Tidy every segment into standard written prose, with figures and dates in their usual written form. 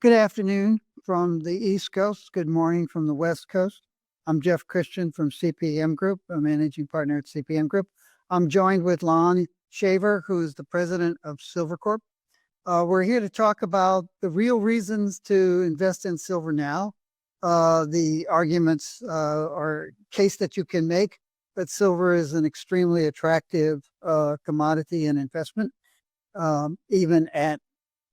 Good afternoon from the East Coast. Good morning from the West Coast. I'm Jeff Christian from CPM Group, a managing partner at CPM Group. I'm joined with Lon Shaver, who is the president of Silvercorp. We're here to talk about the real reasons to invest in silver now. The arguments or case that you can make that silver is an extremely attractive commodity and investment, even at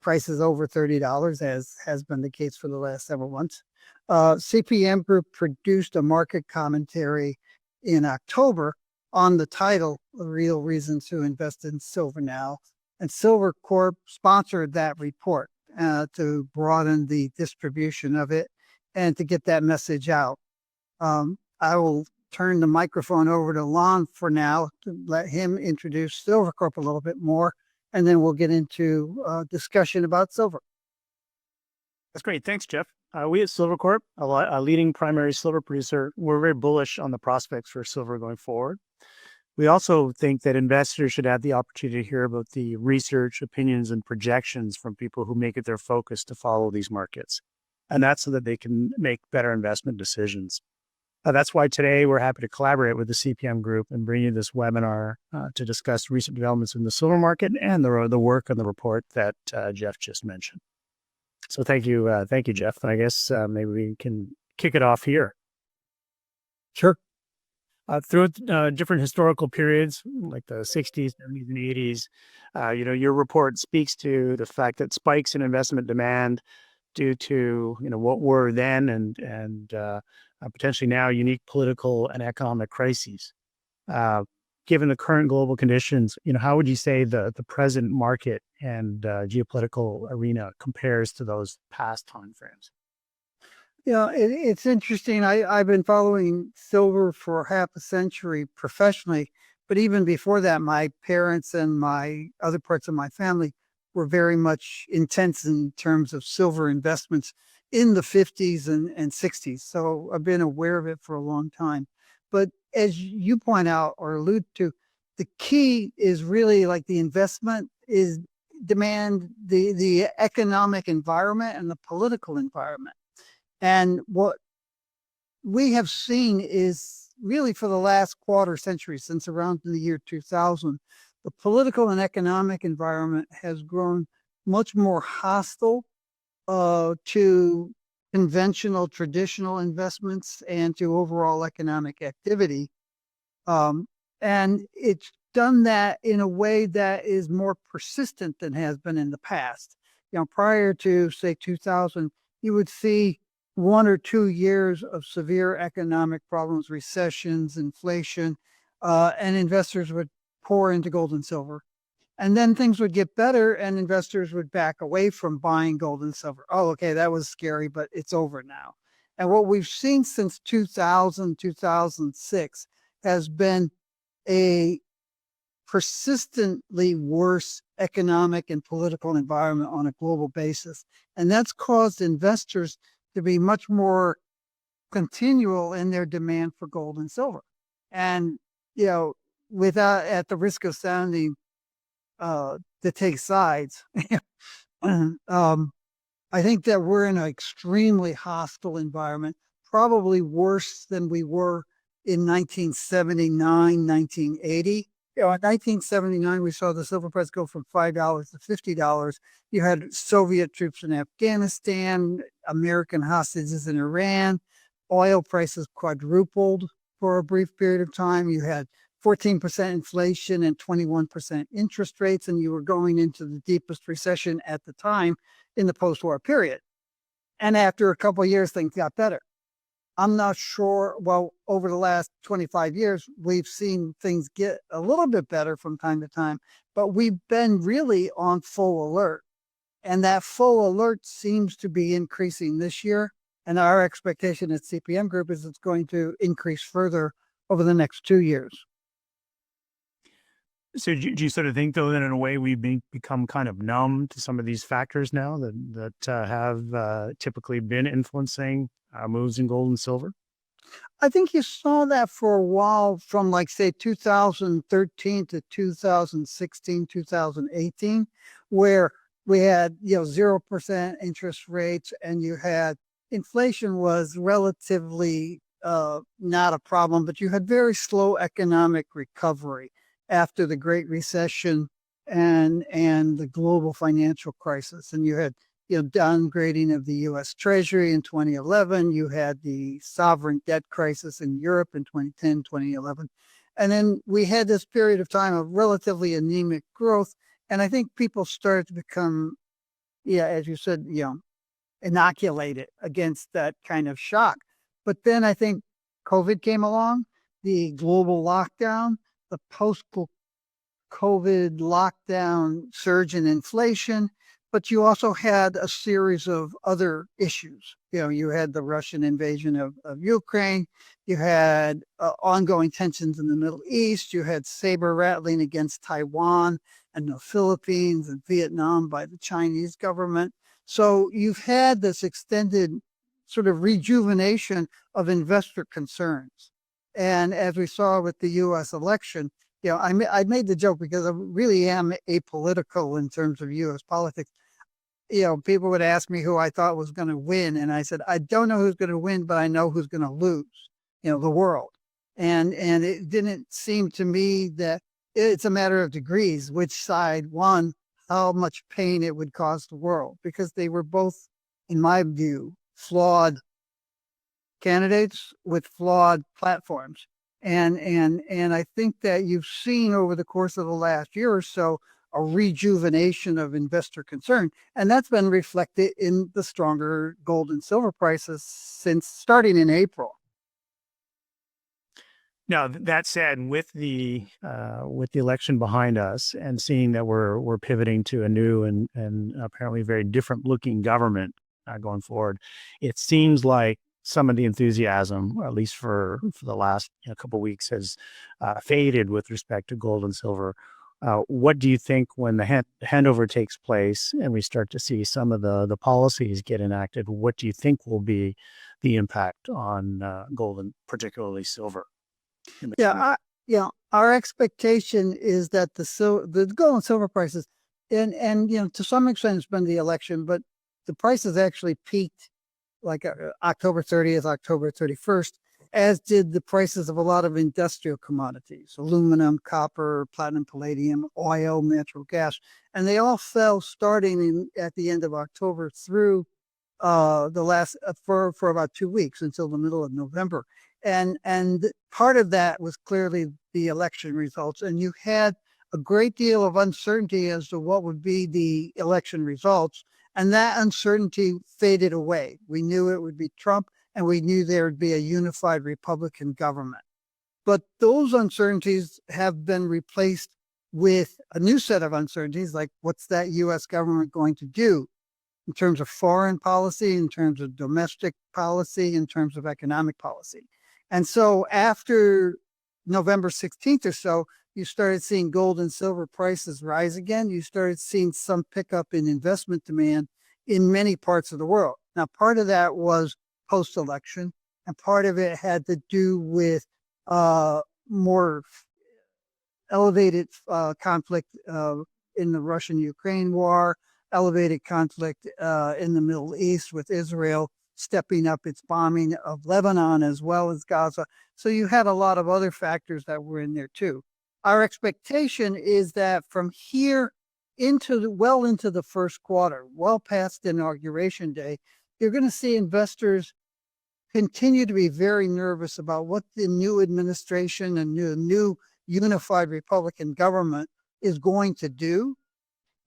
prices over $30, as has been the case for the last several months. CPM Group produced a market commentary in October on the title, The Real Reasons to Invest in Silver Now. And Silvercorp sponsored that report to broaden the distribution of it and to get that message out. I will turn the microphone over to Lon for now to let him introduce Silvercorp a little bit more, and then we'll get into discussion about silver. That's great. Thanks, Jeff. We at Silvercorp, a leading primary silver producer, we're very bullish on the prospects for silver going forward. We also think that investors should have the opportunity to hear about the research, opinions, and projections from people who make it their focus to follow these markets. And that's so that they can make better investment decisions. That's why today we're happy to collaborate with the CPM Group and bring you this webinar to discuss recent developments in the silver market and the work on the report that Jeff just mentioned. So thank you, Jeff. And I guess maybe we can kick it off here. Sure. Through different historical periods, like the 60s, 70s, and 80s, your report speaks to the fact that spikes in investment demand due to what were then and potentially now unique political and economic crises. Given the current global conditions, how would you say the present market and geopolitical arena compares to those past timeframes? Yeah, it's interesting. I've been following silver for half a century professionally, but even before that, my parents and my other parts of my family were very much intense in terms of silver investments in the 50s and 60s. So I've been aware of it for a long time. But as you point out or allude to, the key is really like the investment is demand, the economic environment and the political environment. And what we have seen is really for the last quarter century, since around the year 2000, the political and economic environment has grown much more hostile to conventional, traditional investments and to overall economic activity. And it's done that in a way that is more persistent than has been in the past. Prior to, say, 2000, you would see 1 or 2 years of severe economic problems, recessions, inflation, and investors would pour into gold and silver. And then things would get better and investors would back away from buying gold and silver. Oh, okay, that was scary, but it's over now. And what we've seen since 2000, 2006 has been a persistently worse economic and political environment on a global basis. And that's caused investors to be much more continual in their demand for gold and silver. And, without, at the risk of sounding to take sides, I think that we're in an extremely hostile environment, probably worse than we were in 1979, 1980. In 1979, we saw the silver price go from $5 to $50. You had Soviet troops in Afghanistan, American hostages in Iran, oil prices quadrupled for a brief period of time. You had 14% inflation and 21% interest rates, and you were going into the deepest recession at the time in the post-war period. And after a couple of years, things got better. I'm not sure. Well, over the last 25 years, we've seen things get a little bit better from time to time, but we've been really on full alert. And that full alert seems to be increasing this year. And our expectation at CPM Group is it's going to increase further over the next 2 years. So do you sort of think, though, that in a way we've become kind of numb to some of these factors now that have typically been influencing moves in gold and silver? I think you saw that for a while from, like, say, 2013 to 2016, 2018, where we had 0% interest rates, and you had inflation was relatively not a problem, but you had very slow economic recovery after the Great Recession and the global financial crisis. And you had downgrading of the U.S. Treasury in 2011. You had the sovereign debt crisis in Europe in 2010, 2011. And then we had this period of time of relatively anemic growth. And I think people started to become, as you said, inoculated against that kind of shock. But then I think COVID came along, the global lockdown, the post-COVID lockdown surge in inflation, but you also had a series of other issues. You had the Russian invasion of Ukraine, you had ongoing tensions in the Middle East, you had saber rattling against Taiwan and the Philippines and Vietnam by the Chinese government. So you've had this extended sort of rejuvenation of investor concerns. And as we saw with the U.S. election, I made the joke because I really am apolitical in terms of U.S. politics. People would ask me who I thought was going to win. And I said, I don't know who's going to win, but I know who's going to lose, the world. And it didn't seem to me that it's a matter of degrees, which side won, how much pain it would cause the world, because they were both, in my view, flawed candidates with flawed platforms. And I think that you've seen over the course of the last year or so a rejuvenation of investor concern. And that's been reflected in the stronger gold and silver prices since starting in April. Now, that said, with the election behind us and seeing that we're pivoting to a new and apparently very different looking government going forward, it seems like some of the enthusiasm, at least for the last couple of weeks, has faded with respect to gold and silver. What do you think when the handover takes place and we start to see some of the policies get enacted? What do you think will be the impact on gold and particularly silver? Our expectation is that the gold and silver prices, and to some extent it's been the election, but the prices actually peaked like October 30th, October 31st, as did the prices of a lot of industrial commodities, aluminum, copper, platinum, palladium, oil, natural gas, and they all fell starting at the end of October through the last for about 2 weeks until the middle of November. And part of that was clearly the election results. And you had a great deal of uncertainty as to what would be the election results. And that uncertainty faded away. We knew it would be Trump, and we knew there would be a unified Republican government. But those uncertainties have been replaced with a new set of uncertainties, like what's that U.S. government going to do in terms of foreign policy, in terms of domestic policy, in terms of economic policy. And so after November 16th or so, you started seeing gold and silver prices rise again. You started seeing some pickup in investment demand in many parts of the world. Now, part of that was post-election, and part of it had to do with more elevated conflict in the Russian-Ukraine war, elevated conflict in the Middle East with Israel stepping up its bombing of Lebanon as well as Gaza. So you had a lot of other factors that were in there too. Our expectation is that from here into the first quarter, well past Inauguration Day, you're going to see investors continue to be very nervous about what the new administration and the new unified Republican government is going to do,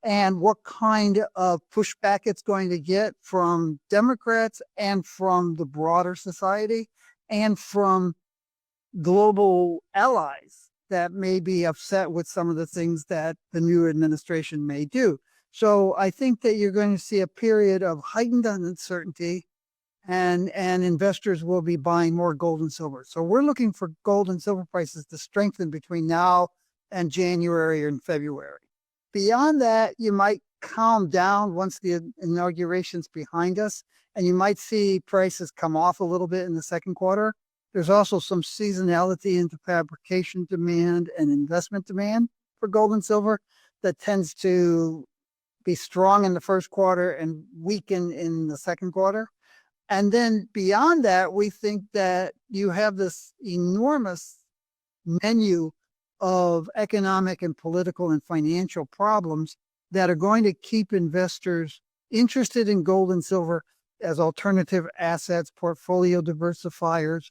and what kind of pushback it's going to get from Democrats and from the broader society and from global allies that may be upset with some of the things that the new administration may do. So I think that you're going to see a period of heightened uncertainty, and investors will be buying more gold and silver. So we're looking for gold and silver prices to strengthen between now and January and February. Beyond that, you might calm down once the inauguration's behind us, and you might see prices come off a little bit in the second quarter. There's also some seasonality into fabrication demand and investment demand for gold and silver that tends to be strong in the first quarter and weaken in the second quarter. And then beyond that, we think that you have this enormous menu of economic and political and financial problems that are going to keep investors interested in gold and silver as alternative assets, portfolio diversifiers,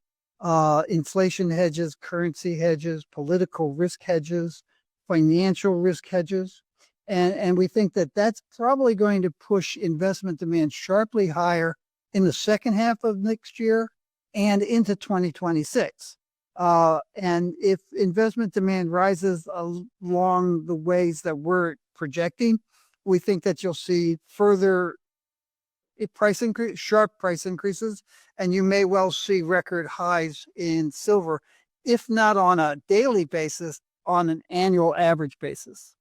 inflation hedges, currency hedges, political risk hedges, financial risk hedges. And we think that that's probably going to push investment demand sharply higher in the second half of next year and into 2026. And if investment demand rises along the ways that we're projecting, we think that you'll see further sharp price increases, and you may well see record highs in silver, if not on a daily basis, on an annual average basis.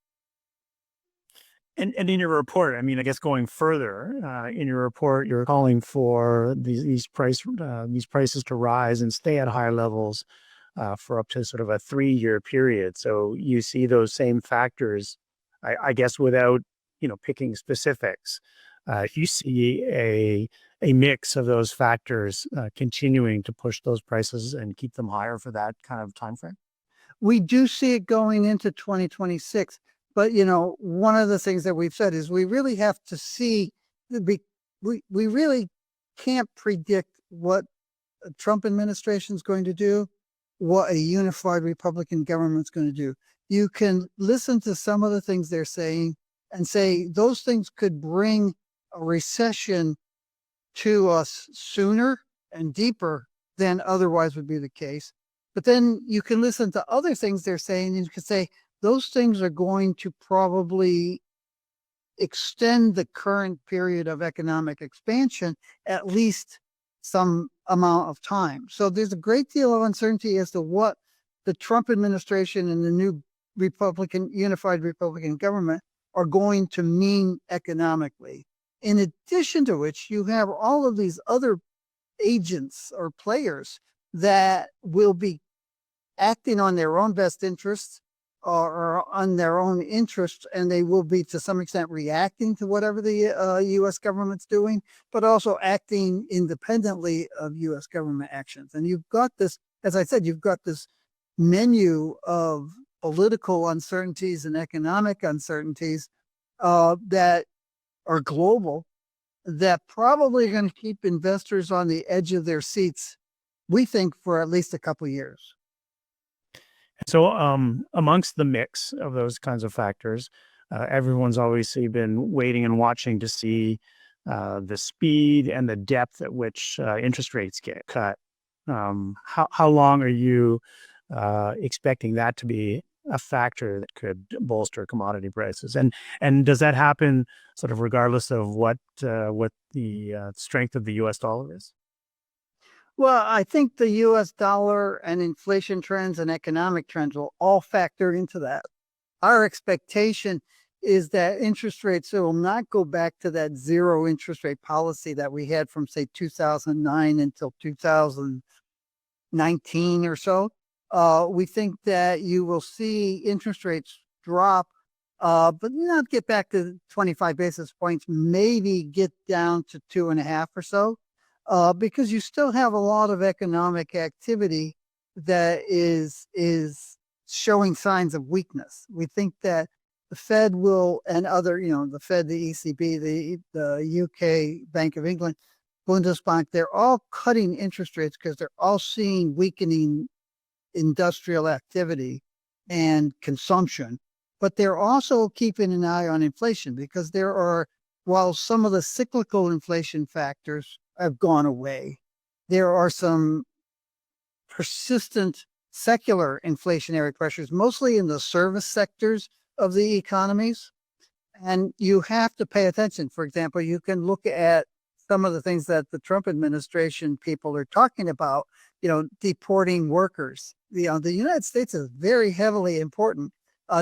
And in your report, I mean, I guess going further, in your report, you're calling for these prices to rise and stay at high levels for up to sort of a 3-year period. So you see those same factors, I guess, without picking specifics. You see a mix of those factors continuing to push those prices and keep them higher for that kind of time frame. We do see it going into 2026. But, one of the things that we've said is we really have to see, we really can't predict what a Trump administration is going to do, what a unified Republican government is going to do. You can listen to some of the things they're saying and say those things could bring a recession to us sooner and deeper than otherwise would be the case. But then you can listen to other things they're saying and you can say, those things are going to probably extend the current period of economic expansion at least some amount of time. So there's a great deal of uncertainty as to what the Trump administration and the new unified Republican government are going to mean economically. In addition to which, you have all of these other agents or players that will be acting on their own best interests or on their own interests, and they will be to some extent reacting to whatever the U.S. government's doing, but also acting independently of U.S. government actions. And you've got this, as I said, you've got this menu of political uncertainties and economic uncertainties that are global, that probably are going to keep investors on the edge of their seats, we think, for at least a couple of years. So amongst the mix of those kinds of factors, everyone's obviously been waiting and watching to see the speed and the depth at which interest rates get cut. How long are you expecting that to be a factor that could bolster commodity prices? And does that happen sort of regardless of what the strength of the U.S. dollar is? Well, I think the U.S. dollar and inflation trends and economic trends will all factor into that. Our expectation is that interest rates will not go back to that zero interest rate policy that we had from, say, 2009 until 2019 or so. We think that you will see interest rates drop, but not get back to 25 basis points, maybe get down to 2.5 or so. Because you still have a lot of economic activity that is showing signs of weakness. We think that the Fed will, and other, the Fed, the ECB, the UK Bank of England, Bundesbank, they're all cutting interest rates because they're all seeing weakening industrial activity and consumption. But they're also keeping an eye on inflation because while some of the cyclical inflation factors have gone away, there are some persistent secular inflationary pressures, mostly in the service sectors of the economies. And you have to pay attention. For example, you can look at some of the things that the Trump administration people are talking about, deporting workers. The United States is very heavily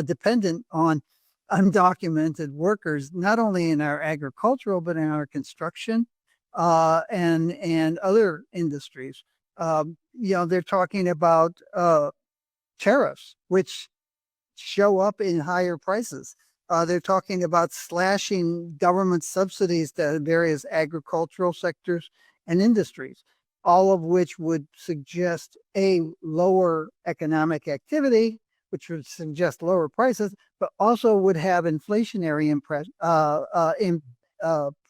dependent on undocumented workers, not only in our agricultural, but in our construction and other industries. They're talking about tariffs, which show up in higher prices. They're talking about slashing government subsidies to various agricultural sectors and industries, all of which would suggest a lower economic activity, which would suggest lower prices, but also would have inflationary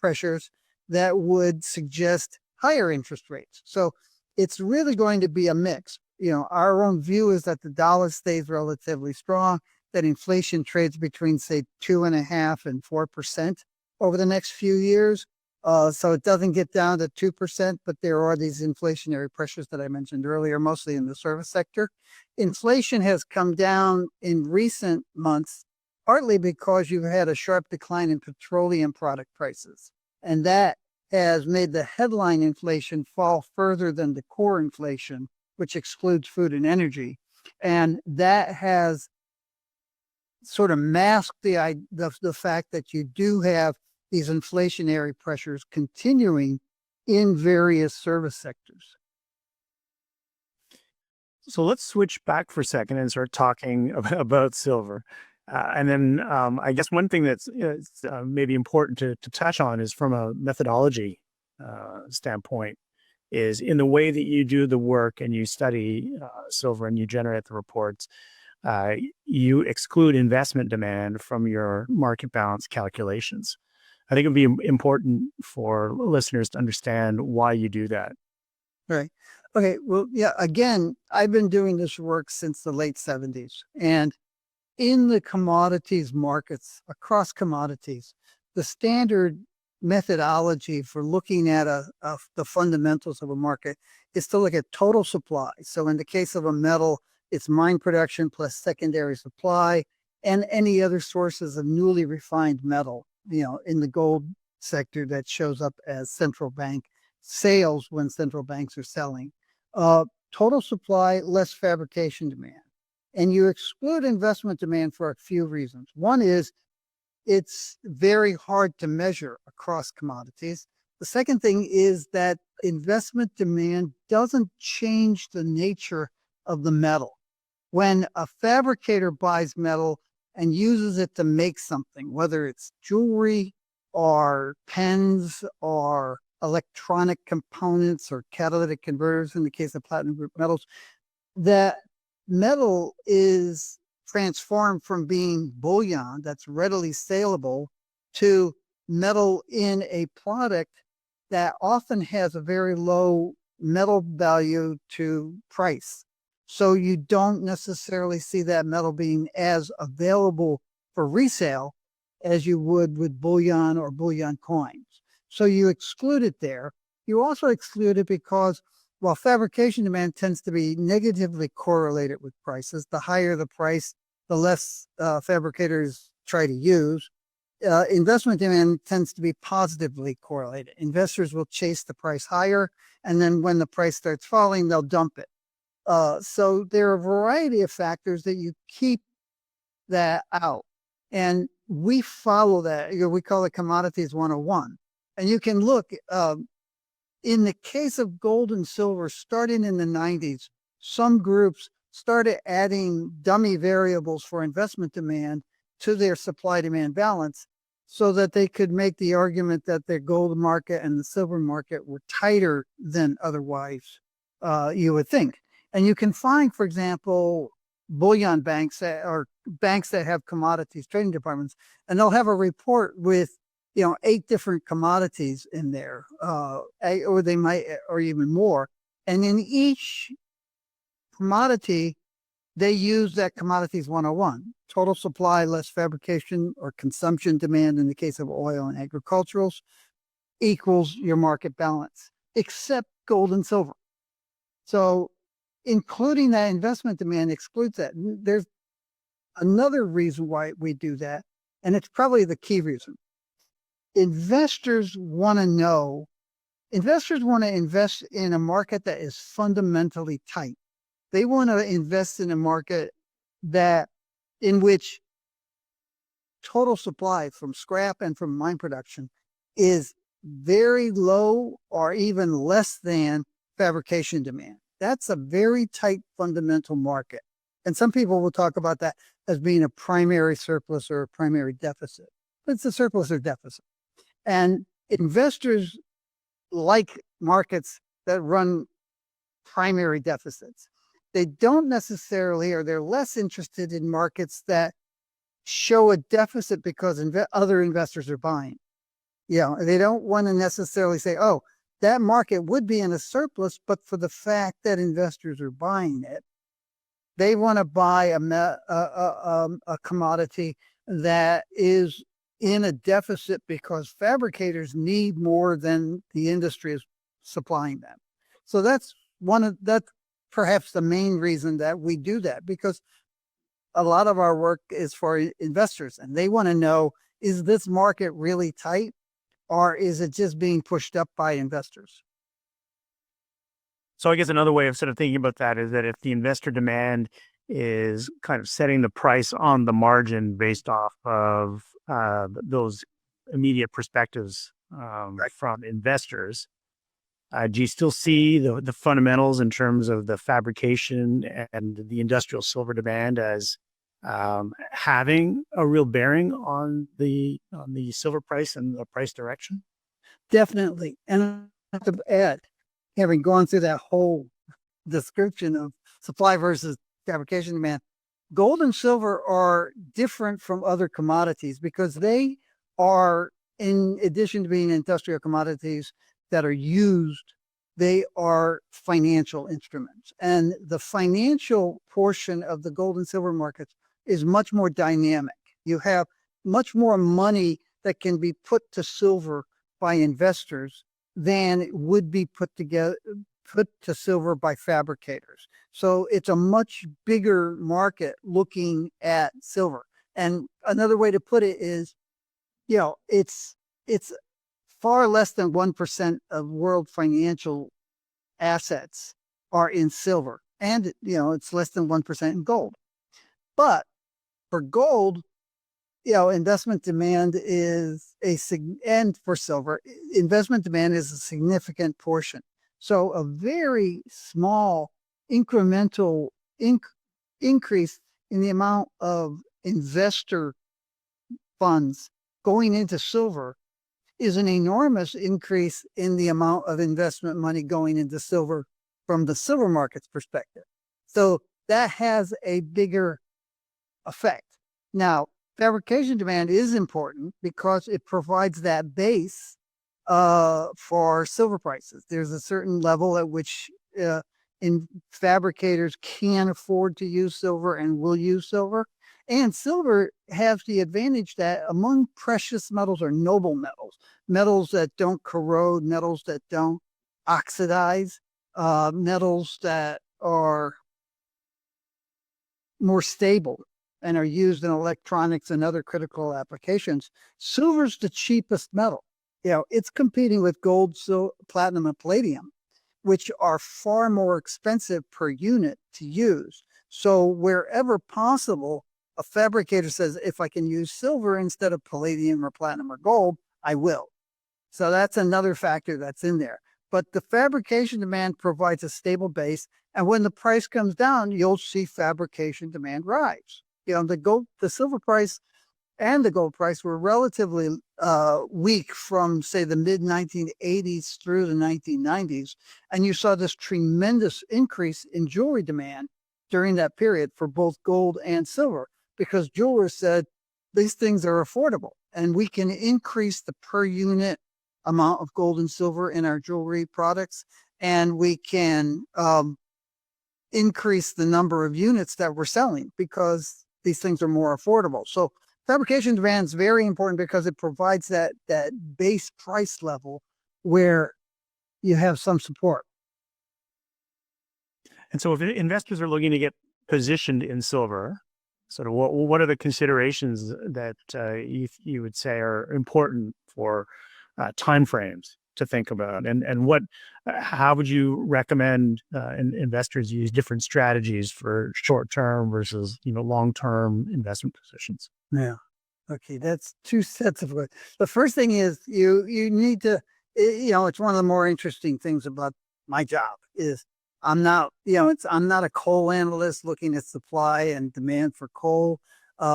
pressures that would suggest higher interest rates. So it's really going to be a mix. Our own view is that the dollar stays relatively strong, that inflation trades between, say, 2.5% and 4% over the next few years. So it doesn't get down to 2%, but there are these inflationary pressures that I mentioned earlier, mostly in the service sector. Inflation has come down in recent months, partly because you've had a sharp decline in petroleum product prices. And that has made the headline inflation fall further than the core inflation, which excludes food and energy. And that has sort of masked the fact that you do have these inflationary pressures continuing in various service sectors. So let's switch back for a second and start talking about silver. And then I guess one thing that's maybe important to touch on is from a methodology standpoint, is in the way that you do the work and you study silver and you generate the reports, you exclude investment demand from your market balance calculations. I think it'd be important for listeners to understand why you do that. Right. Okay. Well, yeah, again, I've been doing this work since the late 70s. And in the commodities markets, across commodities, the standard methodology for looking at the fundamentals of a market is to look at total supply. So in the case of a metal, it's mine production plus secondary supply and any other sources of newly refined metal. In the gold sector, that shows up as central bank sales when central banks are selling. Total supply less fabrication demand. And you exclude investment demand for a few reasons. One is it's very hard to measure across commodities. The second thing is that investment demand doesn't change the nature of the metal. When a fabricator buys metal and uses it to make something, whether it's jewelry or pens or electronic components or catalytic converters in the case of platinum group metals, that metal is transformed from being bullion that's readily saleable to metal in a product that often has a very low metal value to price. So you don't necessarily see that metal being as available for resale as you would with bullion or bullion coins. So you exclude it there. You also exclude it because while fabrication demand tends to be negatively correlated with prices, the higher the price, the less fabricators try to use. Investment demand tends to be positively correlated. Investors will chase the price higher, and then when the price starts falling, they'll dump it. So there are a variety of factors that you keep that out. And we follow that. We call it Commodities 101. And you can look, in the case of gold and silver, starting in the 90s, some groups started adding dummy variables for investment demand to their supply-demand balance so that they could make the argument that the gold market and the silver market were tighter than otherwise you would think. And you can find, for example, bullion banks or banks that have commodities trading departments, and they'll have a report with 8 different commodities in there, or they might, or even more. And in each commodity, they use that Commodities 101, total supply less fabrication or consumption demand in the case of oil and agriculturals equals your market balance, except gold and silver. So including that investment demand excludes that. There's another reason why we do that, and it's probably the key reason. Investors want to invest in a market that is fundamentally tight. They want to invest in a market in which total supply from scrap and from mine production is very low or even less than fabrication demand. That's a very tight fundamental market. And some people will talk about that as being a primary surplus or a primary deficit. But it's a surplus or deficit. And investors like markets that run primary deficits. They don't necessarily, or they're less interested in markets that show a deficit because other investors are buying. They don't want to necessarily say, oh, that market would be in a surplus, but for the fact that investors are buying it, they want to buy a commodity that is in a deficit because fabricators need more than the industry is supplying them. So that's perhaps the main reason that we do that, because a lot of our work is for investors and they want to know, is this market really tight or is it just being pushed up by investors? So I guess another way of sort of thinking about that is that if the investor demand is kind of setting the price on the margin based off of those immediate perspectives from investors, do you still see the fundamentals in terms of the fabrication and the industrial silver demand as having a real bearing on the silver price and the price direction? Definitely. And I have to add, having gone through that whole description of supply versus fabrication demand, gold and silver are different from other commodities because they are, in addition to being industrial commodities that are used, they are financial instruments. And the financial portion of the gold and silver markets is much more dynamic. You have much more money that can be put to silver by investors than would be put to silver by fabricators. So it's a much bigger market looking at silver. And another way to put it is, it's far less than 1% of world financial assets are in silver. And, it's less than 1% in gold. But for gold, investment demand is and for silver, investment demand is a significant portion. So a very small incremental increase in the amount of investor funds going into silver is an enormous increase in the amount of investment money going into silver from the silver market's perspective. So that has a bigger effect. Now, fabrication demand is important because it provides that base for silver prices. There's a certain level at which fabricators can afford to use silver and will use silver. And silver has the advantage that among precious metals or noble metals, metals that don't corrode, metals that don't oxidize, metals that are more stable and are used in electronics and other critical applications, silver's the cheapest metal. It's competing with gold, platinum, and palladium, which are far more expensive per unit to use. So wherever possible, a fabricator says, if I can use silver instead of palladium or platinum or gold, I will. So that's another factor that's in there. But the fabrication demand provides a stable base. And when the price comes down, you'll see fabrication demand rise. The silver price and the gold price were relatively weak from, say, the mid 1980s through the 1990s. And you saw this tremendous increase in jewelry demand during that period for both gold and silver, because jewelers said these things are affordable and we can increase the per unit amount of gold and silver in our jewelry products, and we can increase the number of units that we're selling because these things are more affordable. So fabrication demand is very important because it provides that base price level where you have some support. And so if investors are looking to get positioned in silver, sort of what are the considerations that you would say are important for timeframes to think about, and how would you recommend investors use different strategies for short-term versus long-term investment positions? Yeah. Okay, that's two sets of words. The first thing is you need to, it's one of the more interesting things about my job is I'm not, I'm not a coal analyst looking at supply and demand for coal,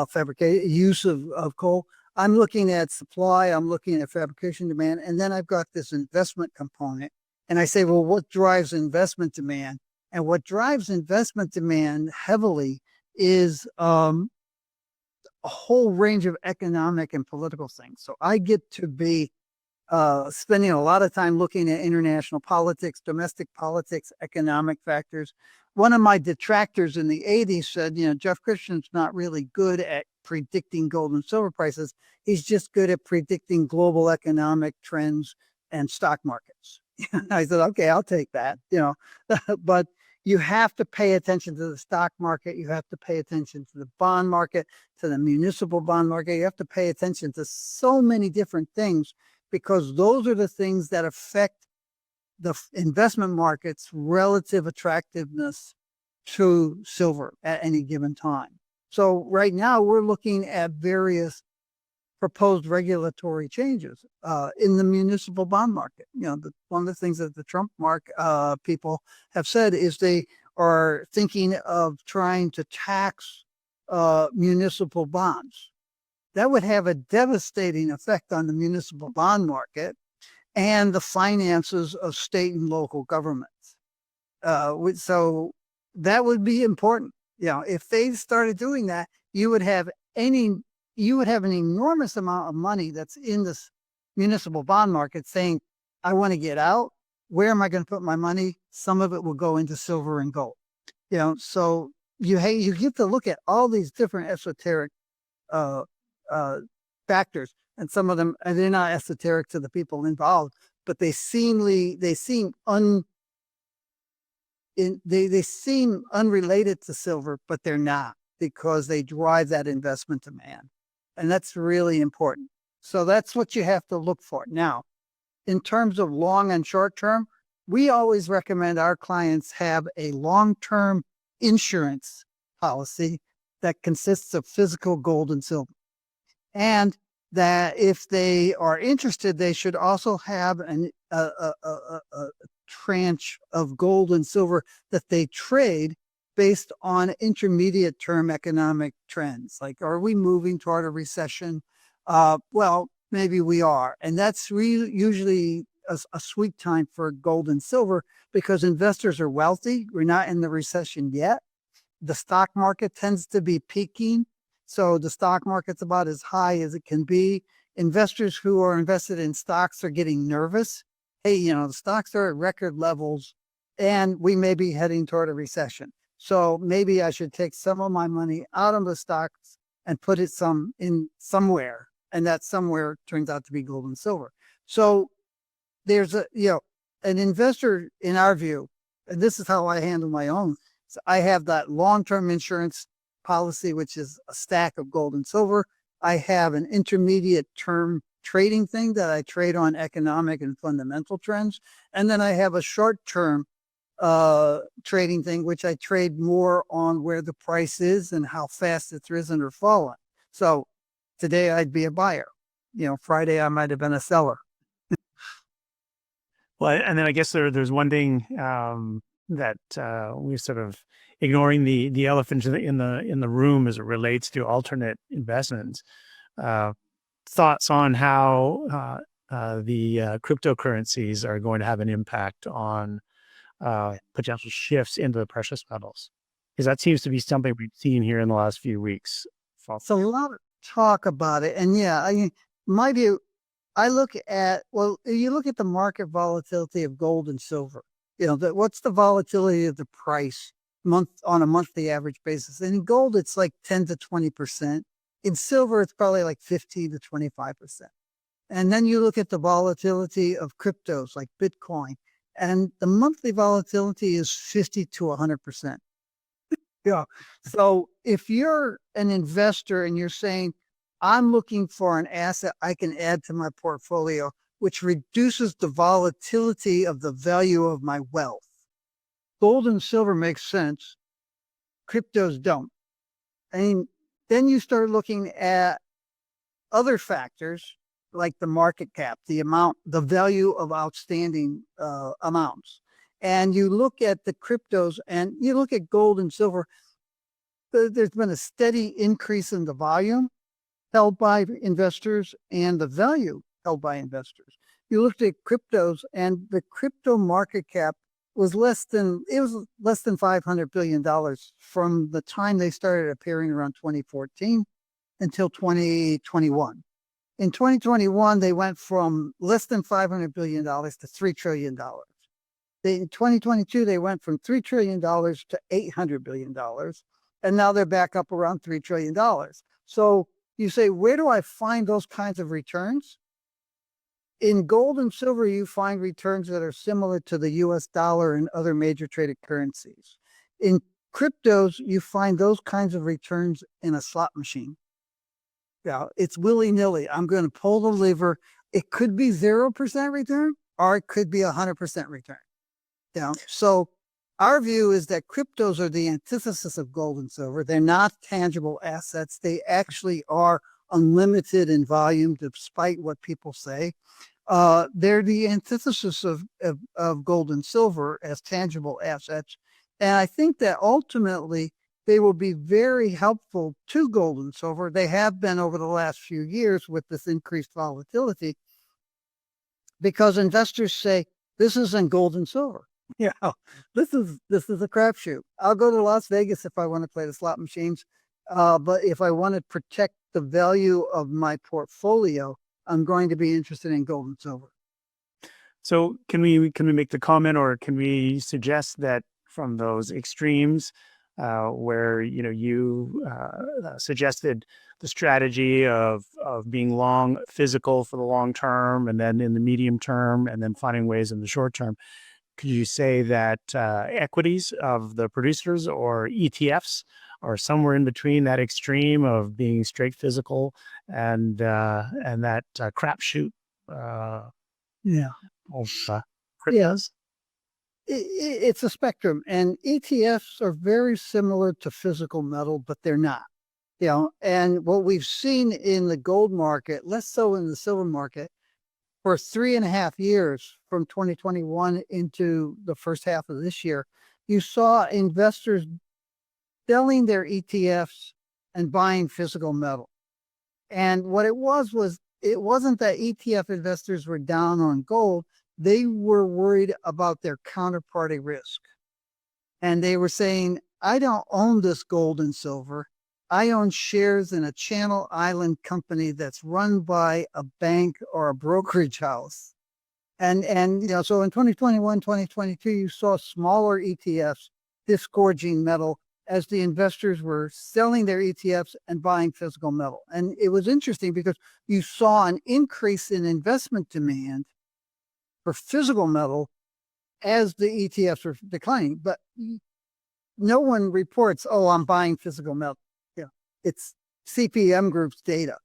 fabrication, use of coal. I'm looking at supply, I'm looking at fabrication demand, and then I've got this investment component. And I say, well, what drives investment demand? And what drives investment demand heavily is a whole range of economic and political things. So I get to be spending a lot of time looking at international politics, domestic politics, economic factors. One of my detractors in the 80s said, Jeff Christian's not really good at predicting gold and silver prices. He's just good at predicting global economic trends and stock markets. I said, okay, I'll take that, but you have to pay attention to the stock market. You have to pay attention to the bond market, to the municipal bond market. You have to pay attention to so many different things because those are the things that affect the investment market's relative attractiveness to silver at any given time. So right now we're looking at various proposed regulatory changes in the municipal bond market. One of the things that the Trump people have said is they are thinking of trying to tax municipal bonds. That would have a devastating effect on the municipal bond market and the finances of state and local governments. So that would be important. If they started doing that, you would have an enormous amount of money that's in this municipal bond market saying, I want to get out. Where am I going to put my money? Some of it will go into silver and gold. So you get to look at all these different esoteric factors, and some of them, and they're not esoteric to the people involved, but they seem unrelated to silver, but they're not, because they drive that investment demand. And that's really important. So that's what you have to look for. Now, in terms of long and short term, we always recommend our clients have a long-term insurance policy that consists of physical gold and silver. And that if they are interested, they should also have a tranche of gold and silver that they trade based on intermediate term economic trends. Like, are we moving toward a recession? Well, maybe we are. And that's usually a sweet time for gold and silver because investors are wealthy. We're not in the recession yet. The stock market tends to be peaking. So the stock market's about as high as it can be. Investors who are invested in stocks are getting nervous. Hey, the stocks are at record levels and we may be heading toward a recession. So maybe I should take some of my money out of the stocks and put it in somewhere. And that somewhere turns out to be gold and silver. So there's an investor, in our view, and this is how I handle my own. So I have that long-term insurance policy, which is a stack of gold and silver. I have an intermediate term trading thing that I trade on economic and fundamental trends. And then I have a short-term trading thing, which I trade more on where the price is and how fast it's risen or fallen. So today I'd be a buyer. Friday I might have been a seller. Well, and then I guess there's one thing that we're sort of ignoring the elephant in the room as it relates to alternate investments. Thoughts on how the cryptocurrencies are going to have an impact on potential shifts into the precious metals, because that seems to be something we've seen here in the last few weeks. So a lot of talk about it, and my view, you look at the market volatility of gold and silver. What's the volatility of the price on a monthly average basis? And in gold, it's like 10 to 20%. In silver, it's probably like 15 to 25%. And then you look at the volatility of cryptos like Bitcoin, and the monthly volatility is 50 to 100%. Yeah. So if you're an investor and you're saying, I'm looking for an asset I can add to my portfolio, which reduces the volatility of the value of my wealth, gold and silver makes sense. Cryptos don't. Then you start looking at other factors like the market cap, the value of outstanding amounts. and you look at the cryptos and you look at gold and silver, there's been a steady increase in the volume held by investors and the value held by investors. You looked at cryptos and the crypto market cap was less than $500 billion from the time they started appearing around 2014 until 2021. In 2021, they went from less than $500 billion to $3 trillion. In 2022, they went from $3 trillion to $800 billion. And now they're back up around $3 trillion. So you say, where do I find those kinds of returns? In gold and silver, you find returns that are similar to the US dollar and other major traded currencies. In cryptos, you find those kinds of returns in a slot machine. Yeah, it's willy-nilly. I'm going to pull the lever. It could be 0% return, or it could be 100% return. Yeah. So our view is that cryptos are the antithesis of gold and silver. They're not tangible assets. They actually are unlimited in volume, despite what people say. They're the antithesis of gold and silver as tangible assets. And I think that ultimately they will be very helpful to gold and silver. They have been over the last few years with this increased volatility, because investors say, this isn't gold and silver. Yeah, this is a crapshoot. I'll go to Las Vegas if I want to play the slot machines. But if I want to protect the value of my portfolio, I'm going to be interested in gold and silver. So can we make the comment, or can we suggest that from those extremes, where you suggested the strategy of being long physical for the long term, and then in the medium term, and then finding ways in the short term, could you say that equities of the producers or ETFs are somewhere in between that extreme of being straight physical and that crapshoot? Yeah. Of cryptos? It's a spectrum, and ETFs are very similar to physical metal, but they're not. And what we've seen in the gold market, less so in the silver market, for 3.5 years, from 2021 into the first half of this year, you saw investors selling their ETFs and buying physical metal. And what it was it wasn't that ETF investors were down on gold. They were worried about their counterparty risk. And they were saying, I don't own this gold and silver. I own shares in a Channel Island company that's run by a bank or a brokerage house. And so in 2021, 2022, you saw smaller ETFs disgorging metal as the investors were selling their ETFs and buying physical metal. And it was interesting because you saw an increase in investment demand for physical metal as the ETFs were declining. But no one reports, oh, I'm buying physical metal. It's CPM Group's data.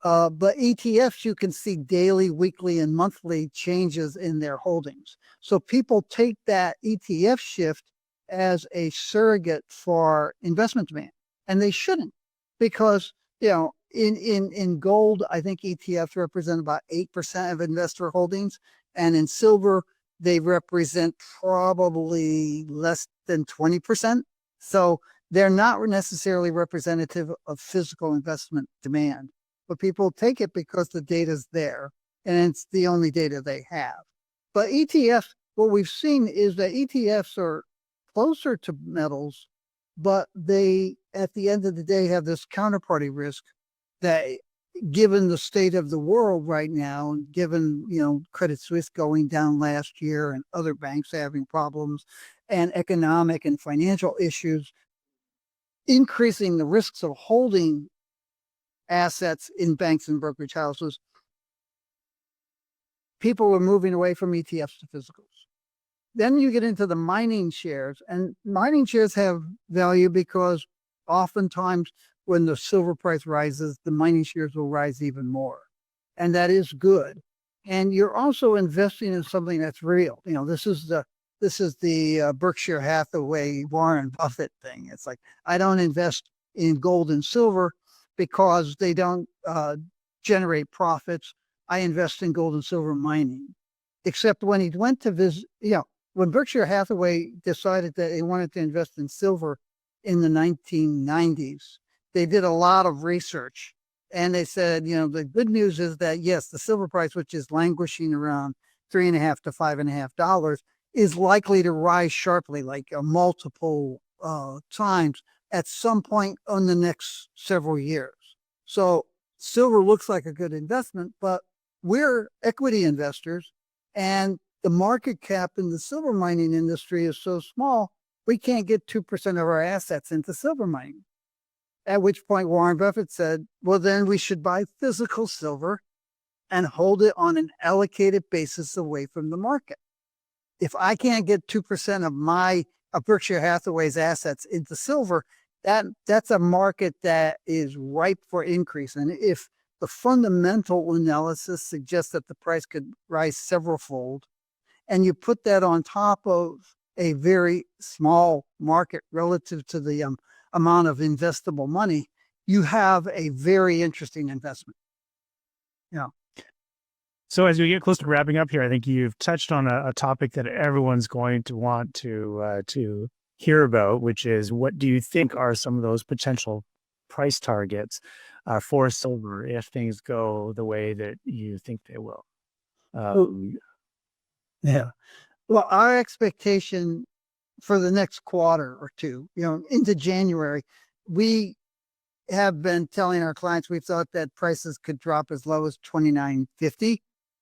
But ETFs, you can see daily, weekly, and monthly changes in their holdings. So people take that ETF shift as a surrogate for investment demand. And they shouldn't, because, in gold, I think ETFs represent about 8% of investor holdings. And in silver, they represent probably less than 20%. So they're not necessarily representative of physical investment demand. But people take it because the data's there, and it's the only data they have. But ETFs, what we've seen is that ETFs are closer to metals, but they, at the end of the day, have this counterparty risk that, given the state of the world right now, and given, Credit Suisse going down last year and other banks having problems and economic and financial issues, increasing the risks of holding assets in banks and brokerage houses, people are moving away from ETFs to physicals. Then you get into the mining shares, and mining shares have value because oftentimes when the silver price rises, the mining shares will rise even more. And that is good. And you're also investing in something that's real. This is the Berkshire Hathaway Warren Buffett thing. It's like, I don't invest in gold and silver because they don't generate profits. I invest in gold and silver mining. Except when he went to visit, when Berkshire Hathaway decided that they wanted to invest in silver in the 1990s, they did a lot of research. And they said, the good news is that, yes, the silver price, which is languishing around $3.50 to $5.50, is likely to rise sharply, like a multiple times at some point in the next several years. So silver looks like a good investment, but we're equity investors, and the market cap in the silver mining industry is so small, we can't get 2% of our assets into silver mining. At which point Warren Buffett said, well, then we should buy physical silver and hold it on an allocated basis away from the market. If I can't get 2% of Berkshire Hathaway's assets into silver, that's a market that is ripe for increase. And if the fundamental analysis suggests that the price could rise several fold, and you put that on top of a very small market relative to the amount of investable money, you have a very interesting investment. Yeah. So as we get close to wrapping up here, I think you've touched on a topic that everyone's going to want to hear about, which is, what do you think are some of those potential price targets for silver if things go the way that you think they will? Yeah. Well, our expectation for the next quarter or two, into January, we have been telling our clients we thought that prices could drop as low as $29.50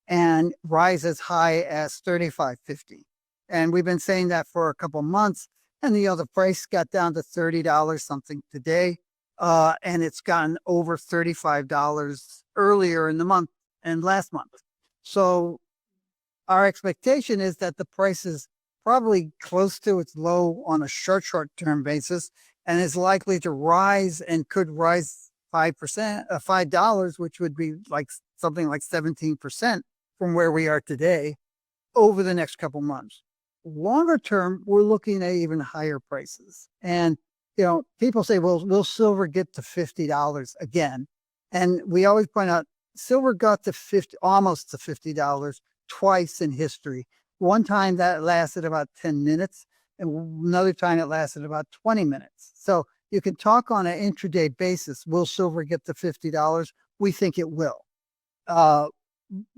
and rise as high as $35.50. And we've been saying that for a couple of months. And the price got down to $30 something today. And it's gotten over $35 earlier in the month and last month. So our expectation is that the price is probably close to its low on a short-term basis, and is likely to rise and could rise 5%, $5, which would be like something like 17% from where we are today over the next couple months. Longer term, we're looking at even higher prices. And, people say, well, will silver get to $50 again? And we always point out, silver got to almost to $50 twice in history. One time that lasted about 10 minutes, and another time it lasted about 20 minutes. So you can talk on an intraday basis. Will silver get to $50? We think it will.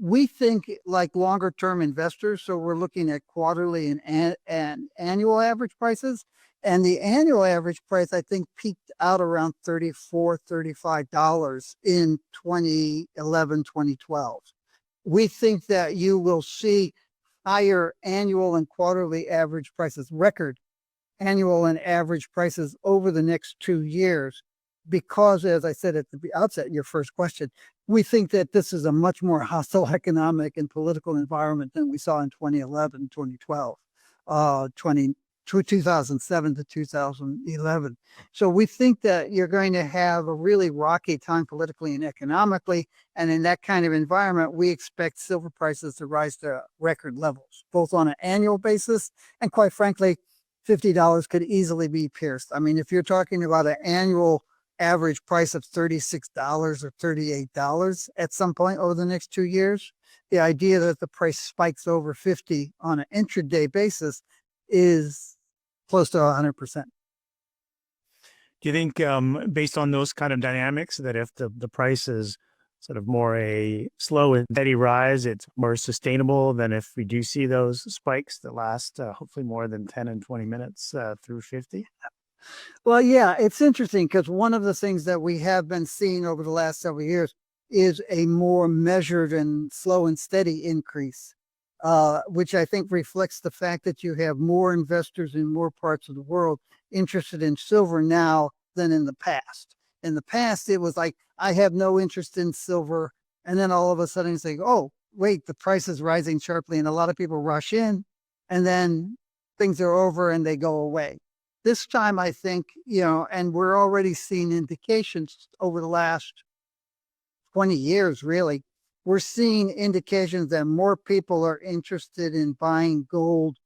We think like longer term investors. So we're looking at quarterly and annual average prices. And the annual average price, I think, peaked out around $34, $35 in 2011, 2012. We think that you will see higher annual and quarterly average prices, record annual and average prices over the next 2 years, because, as I said at the outset, your first question, we think that this is a much more hostile economic and political environment than we saw in 2011, 2012, 2007 to 2011. So we think that you're going to have a really rocky time politically and economically. And in that kind of environment, we expect silver prices to rise to record levels, both on an annual basis. And quite frankly, $50 could easily be pierced. I mean, if you're talking about an annual average price of $36 or $38 at some point over the next 2 years, the idea that the price spikes over 50 on an intraday basis is close to 100%. Do you think, based on those kind of dynamics, that if the price is sort of more a slow and steady rise, it's more sustainable than if we do see those spikes that last hopefully more than 10 and 20 minutes through 50? Well, yeah, it's interesting because one of the things that we have been seeing over the last several years is a more measured and slow and steady increase, which I think reflects the fact that you have more investors in more parts of the world interested in silver now than in the past. In the past, it was like, I have no interest in silver. And then all of a sudden it's like, oh, wait, the price is rising sharply. And a lot of people rush in, and then things are over and they go away. This time, I think, and we're already seeing indications over the last 20 years, really, we're seeing indications that more people are interested in buying gold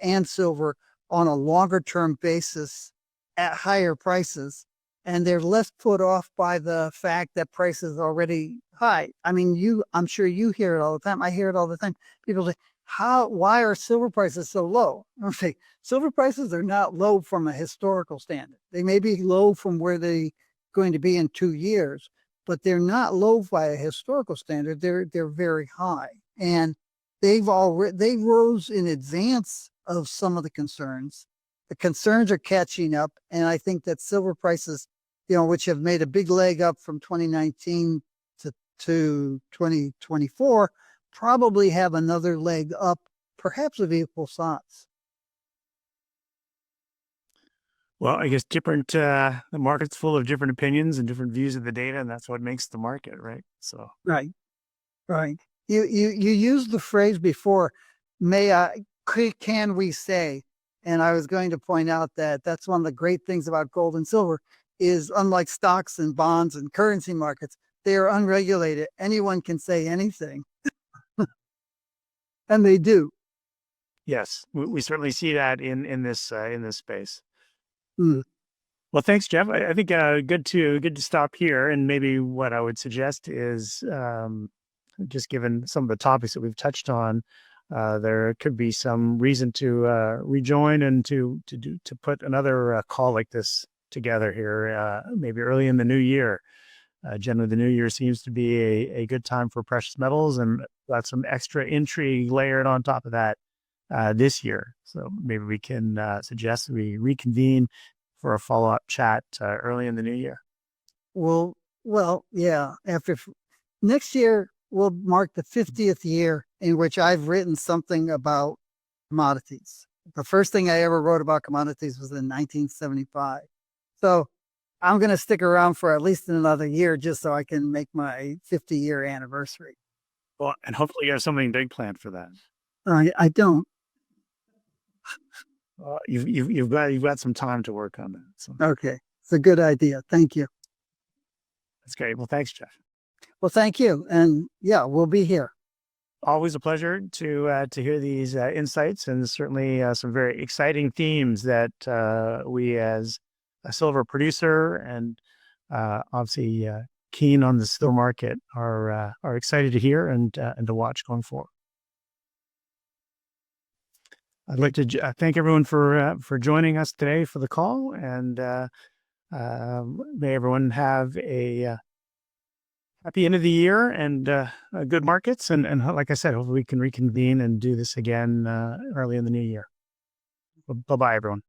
and silver on a longer term basis at higher prices. And they're less put off by the fact that prices are already high. I mean, I'm sure you hear it all the time. I hear it all the time. People say, why are silver prices so low? Okay, silver prices are not low from a historical standard. They may be low from where they're going to be in 2 years, but they're not low by a historical standard. They're very high, and they rose in advance of some of the concerns. The concerns are catching up, and I think that silver prices, which have made a big leg up from 2019 to 2024, probably have another leg up, perhaps of equal size. Well, I guess the market's full of different opinions and different views of the data, and that's what makes the market, right? So, Right, right. You used the phrase before, can we say? And I was going to point out that that's one of the great things about gold and silver is, unlike stocks and bonds and currency markets, they are unregulated. Anyone can say anything. And they do. yes, we certainly see that in this space. Mm. Well, thanks, Jeff. I think good to stop here. And maybe what I would suggest is, just given some of the topics that we've touched on, there could be some reason to rejoin and to put another call like this together here, maybe early in the new year. Generally, the new year seems to be a good time for precious metals, and got some extra intrigue layered on top of that this year. So maybe we can suggest we reconvene for a follow-up chat early in the new year. Well, yeah. Next year will mark the 50th year in which I've written something about commodities. The first thing I ever wrote about commodities was in 1975. So I'm going to stick around for at least another year just so I can make my 50-year anniversary. Well, and hopefully you have something big planned for that. I don't. You've got some time to work on that. So. Okay, it's a good idea. Thank you. That's great. Well, thanks, Jeff. Well, thank you, and yeah, we'll be here. Always a pleasure to hear these insights, and certainly some very exciting themes that we, as a silver producer and obviously keen on the silver market, are excited to hear and to watch going forward. I'd like to thank everyone for joining us today for the call, and may everyone have a happy end of the year and good markets. And like I said, hopefully we can reconvene and do this again early in the new year. Bye-bye, everyone.